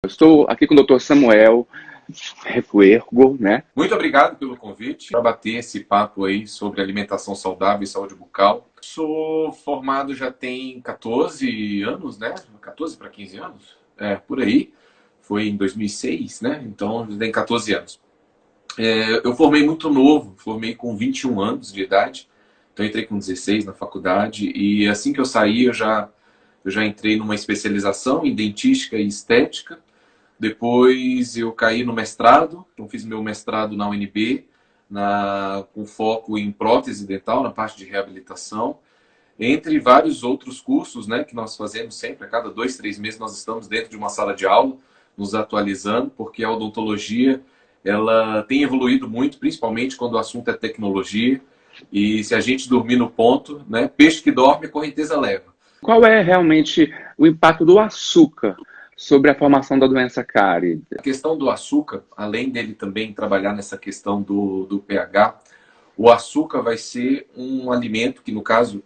Eu estou aqui com o Dr. Samuel Refuergo, né? Muito obrigado pelo convite para bater esse papo aí sobre alimentação saudável e saúde bucal. Sou formado já tem 14 anos, né? 14 para 15 anos? Por aí. Foi em 2006, né? Então já tem 14 anos. Eu formei muito novo, formei com 21 anos de idade. Então entrei com 16 na faculdade e assim que eu saí eu já entrei numa especialização em dentística e estética. Depois eu caí no mestrado, então fiz meu mestrado na UNB, com foco em prótese dental, na parte de reabilitação, entre vários outros cursos, né, que nós fazemos sempre, a cada 2, 3 meses nós estamos dentro de uma sala de aula, nos atualizando, porque a odontologia ela tem evoluído muito, principalmente quando o assunto é tecnologia, e se a gente dormir no ponto, né, peixe que dorme, a correnteza leva. Qual é realmente o impacto do açúcar sobre a formação da doença cárie? A questão do açúcar, além dele também trabalhar nessa questão do pH, o açúcar vai ser um alimento que, no caso,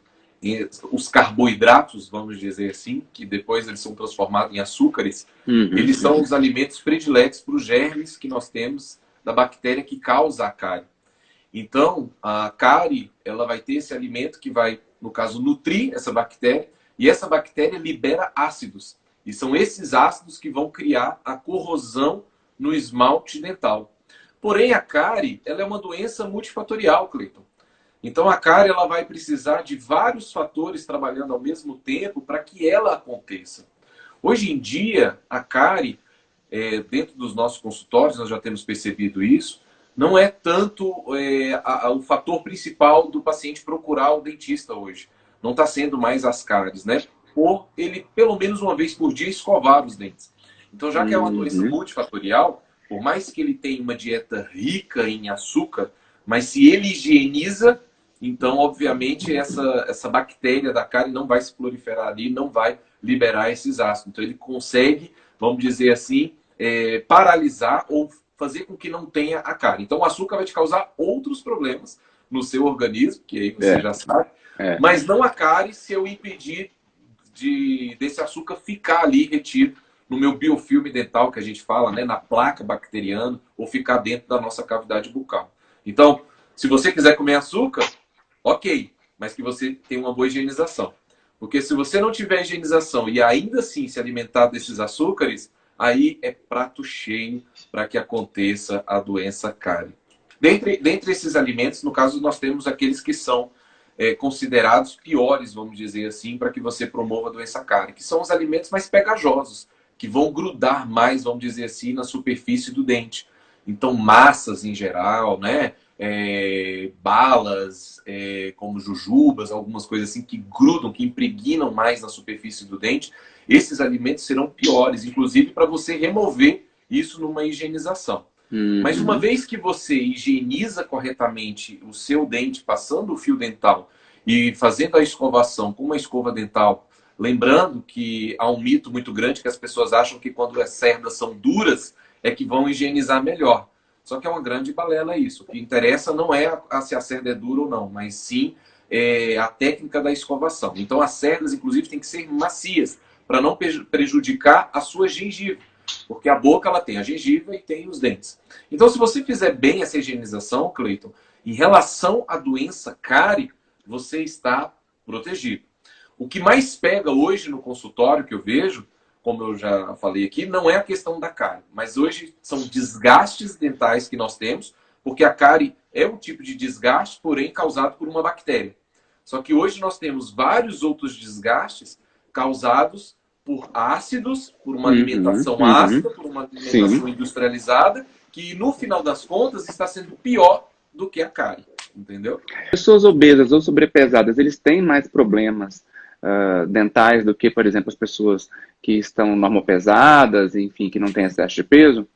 os carboidratos, vamos dizer assim, que depois eles são transformados em açúcares, eles são os alimentos prediletos para os germes que nós temos da bactéria que causa a cárie. Então, a cárie, ela vai ter esse alimento que vai, no caso, nutrir essa bactéria, e essa bactéria libera ácidos. E são esses ácidos que vão criar a corrosão no esmalte dental. Porém, a cárie, ela é uma doença multifatorial, Cleiton. Então, a cárie, ela vai precisar de vários fatores trabalhando ao mesmo tempo para que ela aconteça. Hoje em dia, a cárie, dentro dos nossos consultórios, nós já temos percebido isso, não é tanto o fator principal do paciente procurar o dentista hoje. Não está sendo mais as cáries, né? Por ele, pelo menos uma vez por dia, escovar os dentes. Então, já que é uma doença multifatorial, por mais que ele tenha uma dieta rica em açúcar, mas se ele higieniza, então, obviamente, essa bactéria da cárie não vai se proliferar ali, não vai liberar esses ácidos. Então, ele consegue, vamos dizer assim, paralisar ou fazer com que não tenha a cárie. Então, o açúcar vai te causar outros problemas no seu organismo, que aí você já sabe, mas não a cárie se eu impedir desse açúcar ficar ali retido no meu biofilme dental, que a gente fala, né, na placa bacteriana, ou ficar dentro da nossa cavidade bucal. Então, se você quiser comer açúcar, ok, mas que você tenha uma boa higienização. Porque se você não tiver higienização e ainda assim se alimentar desses açúcares, aí é prato cheio para que aconteça a doença cárie. Dentre esses alimentos, no caso, nós temos aqueles que são considerados piores, vamos dizer assim, para que você promova a doença cárie, que são os alimentos mais pegajosos, que vão grudar mais, vamos dizer assim, na superfície do dente. Então, massas em geral, né? Balas, como jujubas, algumas coisas assim que grudam, que impregnam mais na superfície do dente. Esses alimentos serão piores, inclusive para você remover isso numa higienização. Mas uma vez que você higieniza corretamente o seu dente, passando o fio dental e fazendo a escovação com uma escova dental, lembrando que há um mito muito grande que as pessoas acham que quando as cerdas são duras é que vão higienizar melhor. Só que é uma grande balela isso. O que interessa não é se a cerda é dura ou não, mas sim a técnica da escovação. Então as cerdas, inclusive, têm que ser macias para não prejudicar a sua gengiva. Porque a boca ela tem a gengiva e tem os dentes. Então, se você fizer bem essa higienização, Cleiton, em relação à doença cárie, você está protegido. O que mais pega hoje no consultório que eu vejo, como eu já falei aqui, não é a questão da cárie, mas hoje são desgastes dentais que nós temos, porque a cárie é um tipo de desgaste, porém causado por uma bactéria. Só que hoje nós temos vários outros desgastes causados por ácidos, por uma alimentação ácida, por uma alimentação industrializada, que no final das contas está sendo pior do que a cárie, entendeu? Pessoas obesas ou sobrepesadas, eles têm mais problemas dentais do que, por exemplo, as pessoas que estão normopesadas, enfim, que não têm excesso de peso?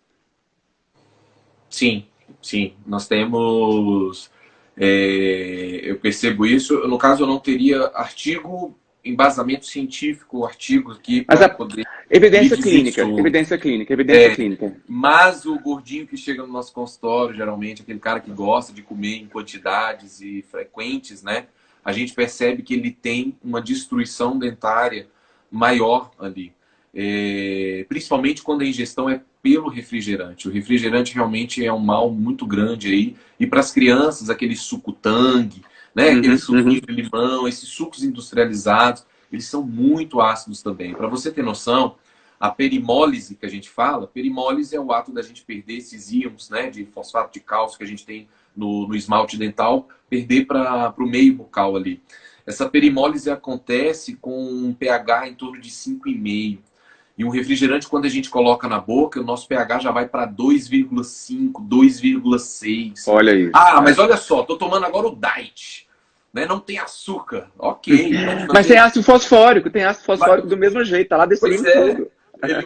Sim, sim. Nós temos... eu percebo isso. No caso, eu não teria embasamento científico, artigo aqui Mas para a poder evidência dizer clínica, sobre. evidência clínica, evidência clínica. Mas o gordinho que chega no nosso consultório, geralmente, aquele cara que gosta de comer em quantidades e frequentes, né? A gente percebe que ele tem uma destruição dentária maior ali. principalmente quando a ingestão é pelo refrigerante. O refrigerante realmente é um mal muito grande aí. E para as crianças, aquele suco Tang, né? Aquele suquinho de limão, esses sucos industrializados, eles são muito ácidos também. Para você ter noção, a perimólise que a gente fala, perimólise é o ato da gente perder esses íons, né, de fosfato de cálcio que a gente tem no esmalte dental, perder para o meio bucal ali. Essa perimólise acontece com um pH em torno de 5,5. E um refrigerante, quando a gente coloca na boca, o nosso pH já vai para 2,5, 2,6. Olha isso. Ah, mas olha só, tô tomando agora o Diet, né? Não tem açúcar. Ok. Mas tem ácido fosfórico, do mesmo jeito, tá lá destruindo tudo. Ele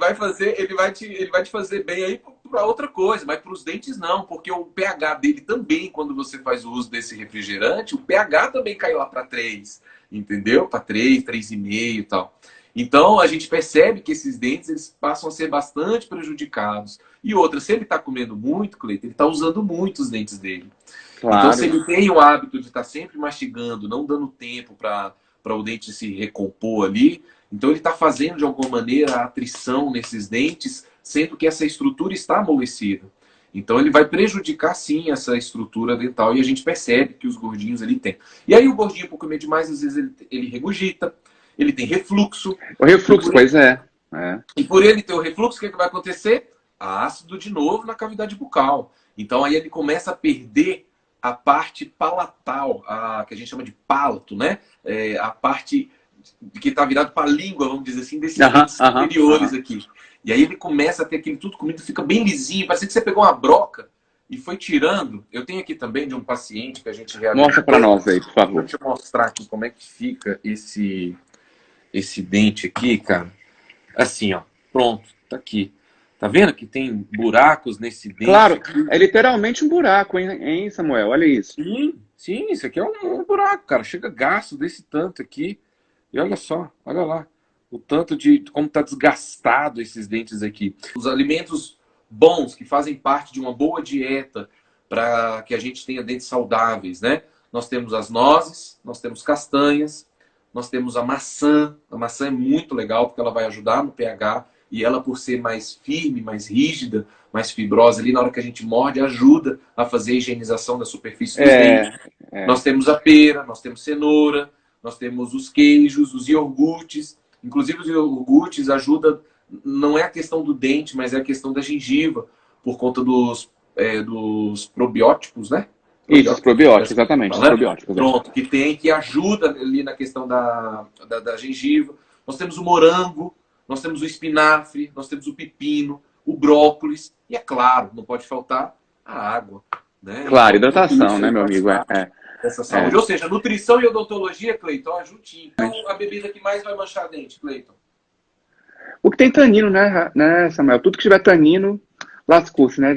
vai te fazer bem aí para outra coisa, mas para os dentes não, porque o pH dele também, quando você faz o uso desse refrigerante, o pH também cai lá para 3, entendeu? Para 3, 3,5 e tal. Então, a gente percebe que esses dentes eles passam a ser bastante prejudicados. E outra, se ele está comendo muito, Cleiton, ele está usando muito os dentes dele. Claro. Então, se ele tem o hábito de estar sempre mastigando, não dando tempo para o dente se recompor ali, então ele está fazendo, de alguma maneira, a atrição nesses dentes, sendo que essa estrutura está amolecida. Então, ele vai prejudicar, sim, essa estrutura dental. E a gente percebe que os gordinhos ele tem. E aí, o gordinho, por comer demais, às vezes ele regurgita. Ele tem refluxo. O refluxo, pois é. E por ele ter o refluxo, o que vai acontecer? Ácido de novo na cavidade bucal. Então aí ele começa a perder a parte palatal, que a gente chama de palato, né? A parte que está virado para a língua, vamos dizer assim, desses dentes superiores aqui. E aí ele começa a ter aquele tudo comido, fica bem lisinho, parece que você pegou uma broca e foi tirando. Eu tenho aqui também de um paciente que a gente realizou. Mostra para nós aí, por favor. Deixa eu mostrar aqui como é que fica esse dente aqui, cara. Assim, ó. Pronto, tá aqui. Tá vendo que tem buracos nesse dente? Claro, aqui? É literalmente um buraco, hein, Samuel? Olha isso. Sim, isso aqui é um buraco, cara. Chega gasto desse tanto aqui. E olha só, olha lá. O tanto de como tá desgastado esses dentes aqui. Os alimentos bons, que fazem parte de uma boa dieta para que a gente tenha dentes saudáveis, né? Nós temos as nozes, nós temos castanhas, nós temos a maçã. A maçã é muito legal porque ela vai ajudar no pH e ela, por ser mais firme, mais rígida, mais fibrosa ali, na hora que a gente morde, ajuda a fazer a higienização da superfície dos dentes. Nós temos a pera, nós temos cenoura, nós temos os queijos, os iogurtes. Inclusive os iogurtes ajudam, não é a questão do dente, mas é a questão da gengiva, por conta dos probióticos, né? Isso, os probióticos, exatamente. Os probióticos, pronto, que ajuda ali na questão da gengiva. Nós temos o morango, nós temos o espinafre, nós temos o pepino, o brócolis. E é claro, não pode faltar a água. Né? Claro, hidratação, né, meu amigo? Essa saúde. Ou seja, nutrição e odontologia, Cleiton, ó, juntinho. Então, a bebida que mais vai manchar dente, Cleiton? O que tem tanino, né, Samuel? Tudo que tiver tanino, lascou-se, né?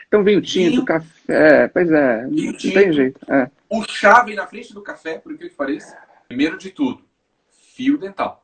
Então vinho tinto, café, pois é, não tem jeito. O chá vem na frente do café, por que pareça. Primeiro de tudo, fio dental.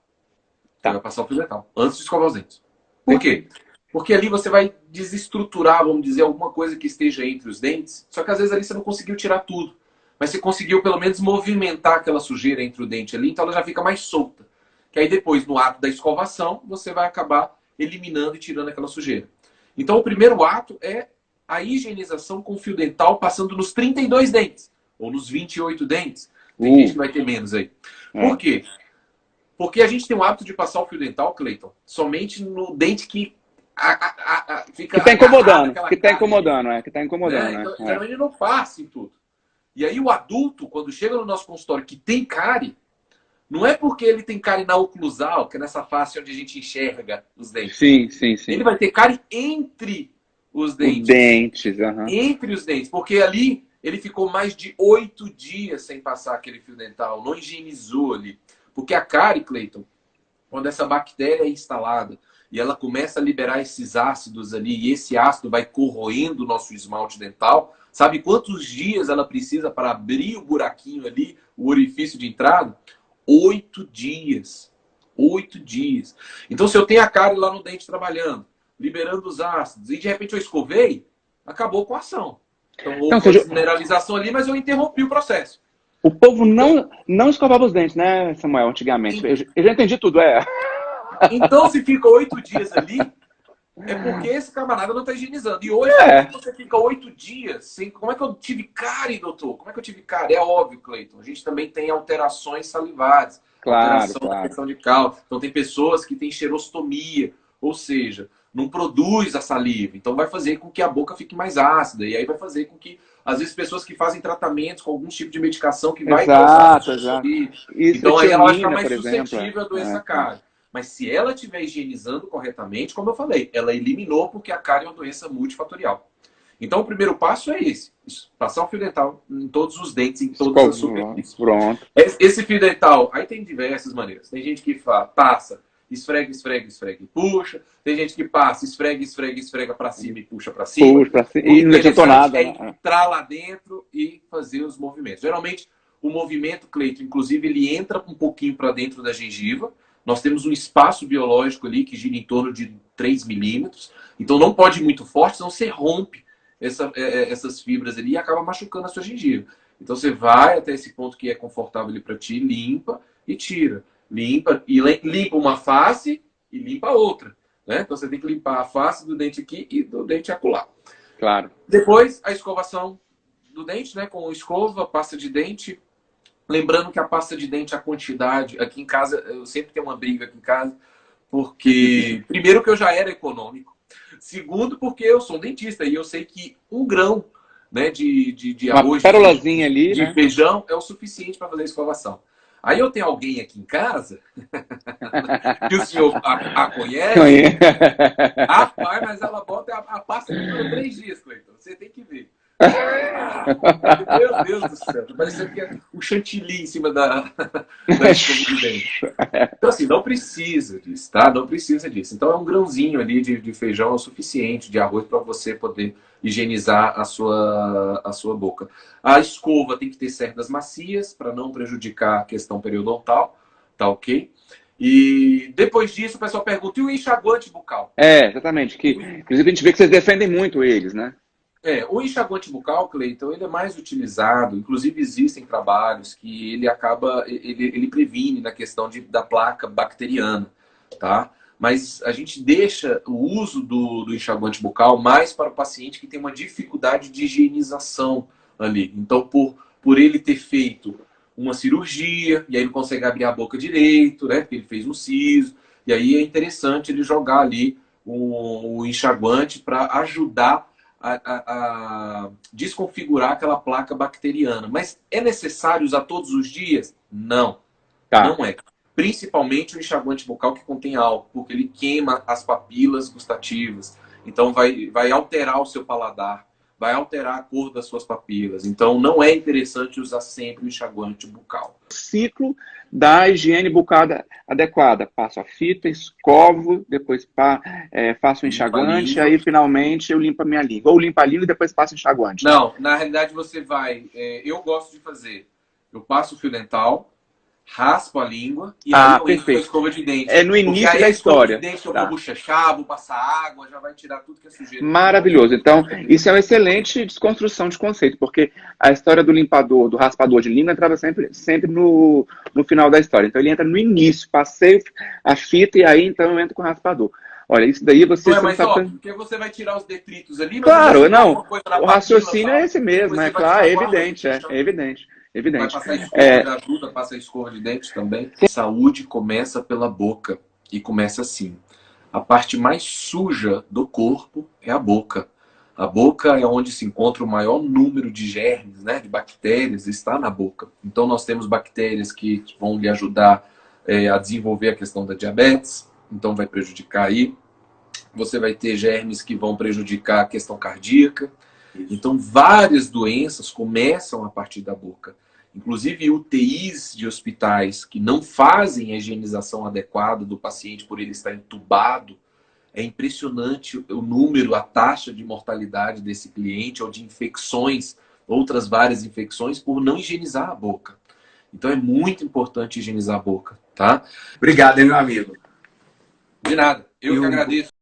Você vai passar o fio dental, antes de escovar os dentes. Por quê? Porque ali você vai desestruturar, vamos dizer, alguma coisa que esteja entre os dentes, só que às vezes ali você não conseguiu tirar tudo. Mas você conseguiu pelo menos movimentar aquela sujeira entre o dente ali, então ela já fica mais solta. Que aí depois, no ato da escovação, você vai acabar eliminando e tirando aquela sujeira. Então o primeiro ato é a higienização com fio dental passando nos 32 dentes, ou nos 28 dentes. Tem gente que vai ter menos aí. Por quê? Porque a gente tem o hábito de passar o fio dental, Cleiton, somente no dente que fica... Que tá incomodando, que tá incomodando. Então ele não passa em tudo. E aí o adulto, quando chega no nosso consultório que tem cárie, não é porque ele tem cárie na oclusal, que é nessa face onde a gente enxerga os dentes. Sim. Ele vai ter cárie entre os dentes. Entre os dentes. Porque ali ele ficou mais de 8 dias sem passar aquele fio dental. Não higienizou ali. Porque a cárie, Cleiton, quando essa bactéria é instalada e ela começa a liberar esses ácidos ali, e esse ácido vai corroendo o nosso esmalte dental, sabe quantos dias ela precisa para abrir o buraquinho ali, o orifício de entrada? 8 dias. 8 dias. Então, se eu tenho a cárie lá no dente trabalhando, liberando os ácidos, e de repente eu escovei, acabou com a ação. Então, houve mineralização ali, mas eu interrompi o processo. O povo não escovava os dentes, né, Samuel, antigamente? Eu já entendi tudo, Então, se fica 8 dias ali, é porque esse camarada não está higienizando. E hoje, É, você fica 8 dias sem... Como é que eu tive cárie, doutor? Como é que eu tive cárie? É óbvio, Cleiton. A gente também tem alterações salivares, claro, alteração da claro. questão de cálcio. Então, tem pessoas que têm xerostomia, ou seja, não produz a saliva. Então, vai fazer com que a boca fique mais ácida. E aí vai fazer com que, às vezes, pessoas que fazem tratamentos com algum tipo de medicação que vai causar Exato, exato. saliva. Então, aí ela vai ficar Estrepionina, mais por exemplo. suscetível à doença cárie. Mas se ela estiver higienizando corretamente, como eu falei, ela eliminou porque a cárie é uma doença multifatorial. Então, o primeiro passo é esse. Passar o fio dental em todos os dentes, em todas as superfícies. Pronto. Esse fio dental, aí tem diversas maneiras. Tem gente que passa, esfrega, esfrega, esfrega e puxa. Tem gente que passa, esfrega, esfrega, esfrega para cima e puxa para cima. Puxa pra cima. O E não adiantou interessante nada, é né? entrar lá dentro e fazer os movimentos. Geralmente, o movimento, Cleito, inclusive, ele entra um pouquinho para dentro da gengiva. Nós temos um espaço biológico ali que gira em torno de 3 milímetros. Então não pode ir muito forte, senão você rompe essas fibras ali e acaba machucando a sua gengiva. Então você vai até esse ponto que é confortável ali para ti, limpa e tira. Limpa uma face e limpa a outra. Né? Então você tem que limpar a face do dente aqui e do dente acolá. Claro. Depois a escovação do dente, né? Com escova, pasta de dente. Lembrando que a pasta de dente, a quantidade, aqui em casa, eu sempre tenho uma briga aqui em casa, porque, primeiro, que eu já era econômico, segundo, porque eu sou dentista e eu sei que 1 grão, né, de Uma arroz, pérolazinha ali, de né? feijão é o suficiente para fazer a escovação. Aí eu tenho alguém aqui em casa, que o senhor a conhece, rapaz, mas ela bota a pasta que dura 3 dias, Cleiton. Você tem que ver. Meu Deus do céu, parecendo que é o chantilly em cima da escova de dente. Então, assim, não precisa disso, tá? Não precisa disso. Então, é 1 grãozinho ali de feijão é o suficiente, de arroz, para você poder higienizar a sua boca. A escova tem que ter cerdas macias, para não prejudicar a questão periodontal, tá ok? E depois disso, o pessoal pergunta, e o enxaguante bucal? Exatamente. Inclusive, a gente vê que vocês defendem muito eles, né? O enxaguante bucal, Cleiton, ele é mais utilizado, inclusive existem trabalhos que ele previne na questão da placa bacteriana, tá? Mas a gente deixa o uso do enxaguante bucal mais para o paciente que tem uma dificuldade de higienização ali. Então, por ele ter feito uma cirurgia, e aí não consegue abrir a boca direito, né? Porque ele fez um siso, e aí é interessante ele jogar ali o enxaguante para ajudar a desconfigurar aquela placa bacteriana. Mas é necessário usar todos os dias? Não, Tá. não é. Principalmente o enxaguante bucal que contém álcool, porque ele queima as papilas gustativas. Então vai alterar o seu paladar, vai alterar a cor das suas papilas. Então não é interessante usar sempre o enxaguante bucal. Ciclo da higiene bucal adequada. Passo a fita, escovo, depois faço o enxaguante, aí finalmente eu limpo a minha língua. Ou limpo a língua e depois passo o enxaguante. Não, na realidade você vai... eu gosto de fazer. Eu passo o fio dental, raspo a língua e aí eu entro com a escova de dente. É no início da história. A escova de dente eu vou bochechar, vou passar água, já vai tirar tudo que é sujeira. Maravilhoso. Então, isso é uma excelente desconstrução de conceito, porque a história do limpador, do raspador de língua entrava sempre no final da história. Então, ele entra no início, passei a fita e aí então eu entro com o raspador. Olha, isso daí você... Não é mais óbvio, porque você vai tirar os detritos ali... Claro, não. O raciocínio é esse mesmo, é claro, é evidente, é evidente. Evidente. Vai passar a escova de ajuda, passa a escova de dente também. Saúde começa pela boca. E começa assim. A parte mais suja do corpo é a boca. A boca é onde se encontra o maior número de germes, né, de bactérias, está na boca. Então nós temos bactérias que vão lhe ajudar a desenvolver a questão da diabetes. Então vai prejudicar aí. Você vai ter germes que vão prejudicar a questão cardíaca. Então várias doenças começam a partir da boca. Inclusive UTIs de hospitais que não fazem a higienização adequada do paciente por ele estar entubado. É impressionante o número, a taxa de mortalidade desse cliente ou de infecções, outras várias infecções, por não higienizar a boca. Então é muito importante higienizar a boca, tá? Obrigado, meu amigo. De nada. Eu que agradeço.